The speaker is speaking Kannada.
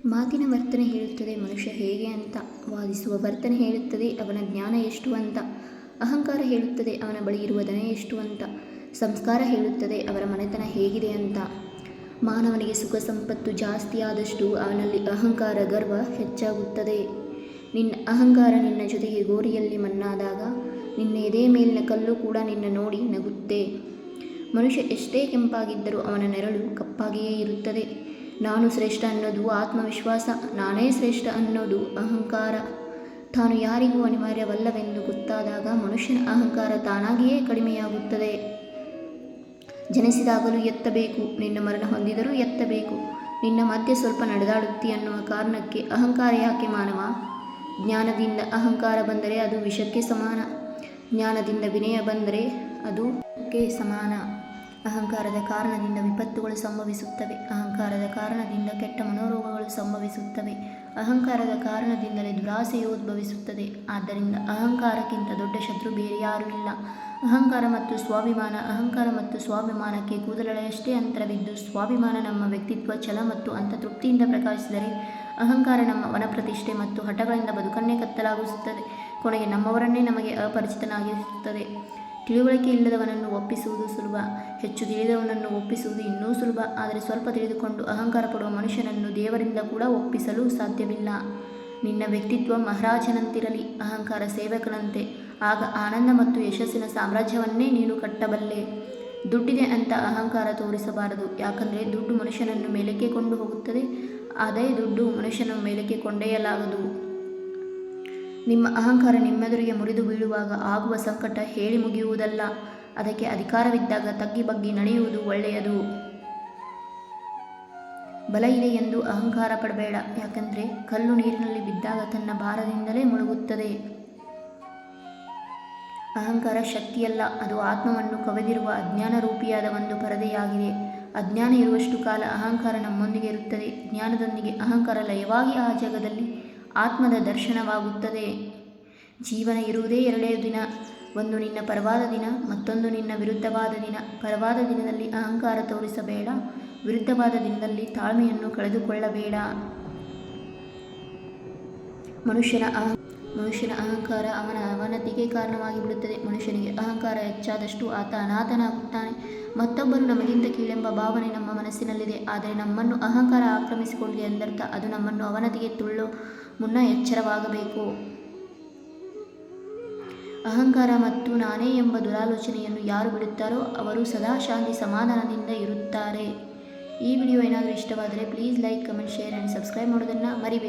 ಮಾತಿನ ವರ್ತನೆ ಹೇಳುತ್ತದೆ ಮನುಷ್ಯ ಹೇಗೆ ಅಂತ. ವಾದಿಸುವ ವರ್ತನೆ ಹೇಳುತ್ತದೆ ಅವನ ಜ್ಞಾನ ಎಷ್ಟು ಅಂತ. ಅಹಂಕಾರ ಹೇಳುತ್ತದೆ ಅವನ ಬಳಿ ಇರುವ ಧನ ಎಷ್ಟು ಅಂತ. ಸಂಸ್ಕಾರ ಹೇಳುತ್ತದೆ ಅವರ ಮನೆತನ ಹೇಗಿದೆ ಅಂತ. ಮಾನವನಿಗೆ ಸುಖ ಸಂಪತ್ತು ಜಾಸ್ತಿಯಾದಷ್ಟು ಅವನಲ್ಲಿ ಅಹಂಕಾರ ಗರ್ವ ಹೆಚ್ಚಾಗುತ್ತದೆ. ನಿನ್ನ ಅಹಂಕಾರ ನಿನ್ನ ಜೊತೆಗೆ ಗೋರಿಯಲ್ಲಿ ಮಣ್ಣಾದಾಗ ನಿನ್ನ ಎದೆ ಮೇಲಿನ ಕಲ್ಲು ಕೂಡ ನಿನ್ನ ನೋಡಿ ನಗುತ್ತೆ. ಮನುಷ್ಯ ಎಷ್ಟೇ ಕೆಂಪಾಗಿದ್ದರೂ ಅವನ ನೆರಳು ಕಪ್ಪಾಗಿಯೇ ಇರುತ್ತದೆ. ನಾನು ಶ್ರೇಷ್ಠ ಅನ್ನೋದು ಆತ್ಮವಿಶ್ವಾಸ, ನಾನೇ ಶ್ರೇಷ್ಠ ಅನ್ನೋದು ಅಹಂಕಾರ. ತಾನು ಯಾರಿಗೂ ಅನಿವಾರ್ಯವಲ್ಲವೆಂದು ಗೊತ್ತಾದಾಗ ಮನುಷ್ಯನ ಅಹಂಕಾರ ತಾನಾಗಿಯೇ ಕಡಿಮೆಯಾಗುತ್ತದೆ. ಜನಿಸಿದಾಗಲೂ ಎತ್ತಬೇಕು, ನಿನ್ನ ಮರಣ ಹೊಂದಿದರೂ ಎತ್ತಬೇಕು. ನಿನ್ನ ಮಧ್ಯೆ ಸ್ವಲ್ಪ ನಡೆದಾಡುತ್ತಿ ಅನ್ನುವ ಕಾರಣಕ್ಕೆ ಅಹಂಕಾರ ಯಾಕೆ ಮಾನವ? ಜ್ಞಾನದಿಂದ ಅಹಂಕಾರ ಬಂದರೆ ಅದು ವಿಷಕ್ಕೆ ಸಮಾನ. ಜ್ಞಾನದಿಂದ ವಿನಯ ಬಂದರೆ ಅದು ಸಮಾನ. ಅಹಂಕಾರದ ಕಾರಣದಿಂದ ವಿಪತ್ತುಗಳು ಸಂಭವಿಸುತ್ತವೆ. ಅಹಂಕಾರದ ಕಾರಣದಿಂದ ಕೆಟ್ಟ ಮನೋರೋಗಗಳು ಸಂಭವಿಸುತ್ತವೆ. ಅಹಂಕಾರದ ಕಾರಣದಿಂದಲೇ ದುರಾಸೆಯು ಉದ್ಭವಿಸುತ್ತದೆ. ಆದ್ದರಿಂದ ಅಹಂಕಾರಕ್ಕಿಂತ ದೊಡ್ಡ ಶತ್ರು ಬೇರೆ ಯಾರೂ ಇಲ್ಲ. ಅಹಂಕಾರ ಮತ್ತು ಸ್ವಾಭಿಮಾನಕ್ಕೆ ಕೂದಲೆಳೆಯಷ್ಟೇ ಅಂತರವಿದ್ದು, ಸ್ವಾಭಿಮಾನ ನಮ್ಮ ವ್ಯಕ್ತಿತ್ವ, ಛಲ ಮತ್ತು ಅಂತಃತೃಪ್ತಿಯಿಂದ ಪ್ರಕಾಶಿಸಿದರೆ, ಅಹಂಕಾರ ನಮ್ಮ ವನಪ್ರತಿಷ್ಠೆ ಮತ್ತು ಹಠಗಳಿಂದ ಬದುಕನ್ನೇ ಕತ್ತಲಾಗಿಸುತ್ತದೆ. ಕೊನೆಗೆ ನಮ್ಮವರನ್ನೇ ನಮಗೆ ಅಪರಿಚಿತನಾಗಿಸುತ್ತದೆ. ತಿಳುವಳಿಕೆ ಇಲ್ಲದವನನ್ನು ಒಪ್ಪಿಸುವುದು ಸುಲಭ, ಹೆಚ್ಚು ತಿಳಿದವನನ್ನು ಒಪ್ಪಿಸುವುದು ಇನ್ನೂ ಸುಲಭ. ಆದರೆ ಸ್ವಲ್ಪ ತಿಳಿದುಕೊಂಡು ಅಹಂಕಾರ ಪಡುವ ಮನುಷ್ಯನನ್ನು ದೇವರಿಂದ ಕೂಡ ಒಪ್ಪಿಸಲು ಸಾಧ್ಯವಿಲ್ಲ. ನಿನ್ನ ವ್ಯಕ್ತಿತ್ವ ಮಹಾರಾಜನಂತಿರಲಿ, ಅಹಂಕಾರ ಸೇವಕನಂತೆ. ಆಗ ಆನಂದ ಮತ್ತು ಯಶಸ್ಸಿನ ಸಾಮ್ರಾಜ್ಯವನ್ನೇ ನೀನು ಕಟ್ಟಬಲ್ಲೆ. ದುಡ್ಡಿದೆ ಅಂತ ಅಹಂಕಾರ ತೋರಿಸಬಾರದು, ಯಾಕಂದರೆ ದುಡ್ಡು ಮನುಷ್ಯನನ್ನು ಮೇಲಕ್ಕೆ ಕೊಂಡು ಹೋಗುತ್ತದೆ. ಅದೇ ದುಡ್ಡು ಮನುಷ್ಯನನ್ನು ಮೇಲಕ್ಕೆ ಕೊಂಡೊಯ್ಯಲಾಗದು. ನಿಮ್ಮ ಅಹಂಕಾರ ನಿಮ್ಮೆದುರಿಗೆ ಮುರಿದು ಬೀಳುವಾಗ ಆಗುವ ಸಂಕಟ ಹೇಳಿ ಮುಗಿಯುವುದಲ್ಲ. ಅದಕ್ಕೆ ಅಧಿಕಾರವಿದ್ದಾಗ ತಗ್ಗಿ ಬಗ್ಗಿ ನಡೆಯುವುದು ಒಳ್ಳೆಯದು. ಬಲ ಇದೆ ಎಂದು ಅಹಂಕಾರ ಪಡಬೇಡ, ಯಾಕಂದರೆ ಕಲ್ಲು ನೀರಿನಲ್ಲಿ ಬಿದ್ದಾಗ ತನ್ನ ಭಾರದಿಂದಲೇ ಮುಳುಗುತ್ತದೆ. ಅಹಂಕಾರ ಶಕ್ತಿಯಲ್ಲ, ಅದು ಆತ್ಮವನ್ನು ಕವಿದಿರುವ ಅಜ್ಞಾನ ರೂಪಿಯಾದ ಒಂದು ಪರದೆಯಾಗಿದೆ. ಅಜ್ಞಾನ ಇರುವಷ್ಟು ಕಾಲ ಅಹಂಕಾರ ನಮ್ಮೊಂದಿಗೆ ಇರುತ್ತದೆ. ಜ್ಞಾನದೊಂದಿಗೆ ಅಹಂಕಾರ ಲಯವಾಗಿ ಆ ಜಾಗದಲ್ಲಿ ಆತ್ಮದ ದರ್ಶನವಾಗುತ್ತದೆ. ಜೀವನ ಇರುವುದೇ 2 ದಿನ, ಒಂದು ನಿನ್ನ ಪರವಾದ ದಿನ, ಮತ್ತೊಂದು ನಿನ್ನ ವಿರುದ್ಧವಾದ ದಿನ. ಪರವಾದ ದಿನದಲ್ಲಿ ಅಹಂಕಾರ ತೋರಿಸಬೇಡ, ವಿರುದ್ಧವಾದ ದಿನದಲ್ಲಿ ತಾಳ್ಮೆಯನ್ನು ಕಳೆದುಕೊಳ್ಳಬೇಡ. ಮನುಷ್ಯನ ಅಹಂಕಾರ ಅವನ ಅವನತಿಗೆ ಕಾರಣವಾಗಿ ಬಿಡುತ್ತದೆ. ಮನುಷ್ಯನಿಗೆ ಅಹಂಕಾರ ಹೆಚ್ಚಾದಷ್ಟು ಆತ ಅನಾಥನಾಗುತ್ತಾನೆ. ಮತ್ತೊಬ್ಬರು ನಮಗಿಂತ ಕೀಳೆಂಬ ಭಾವನೆ ನಮ್ಮ ಮನಸ್ಸಿನಲ್ಲಿದೆ. ಆದರೆ ನಮ್ಮನ್ನು ಅಹಂಕಾರ ಆಕ್ರಮಿಸಿಕೊಂಡಿದೆ ಎಂದರ್ಥ. ಅದು ನಮ್ಮನ್ನು ಅವನತಿಗೆ ತುಳ್ಳೋ ಮುನ್ನ ಎಚ್ಚರವಾಗಬೇಕು. ಅಹಂಕಾರ ಮತ್ತು ನಾನೇ ಎಂಬ ದುರಾಲೋಚನೆಯನ್ನು ಯಾರು ಬಿಡುತ್ತಾರೋ ಅವರು ಸದಾ ಶಾಂತಿ ಸಮಾಧಾನದಿಂದ ಇರುತ್ತಾರೆ. ಈ ವಿಡಿಯೋ ಏನಾದರೂ ಇಷ್ಟವಾದರೆ please like, comment, share and subscribe ಮಾಡೋದನ್ನು ಮರಿಬೇಡಿ.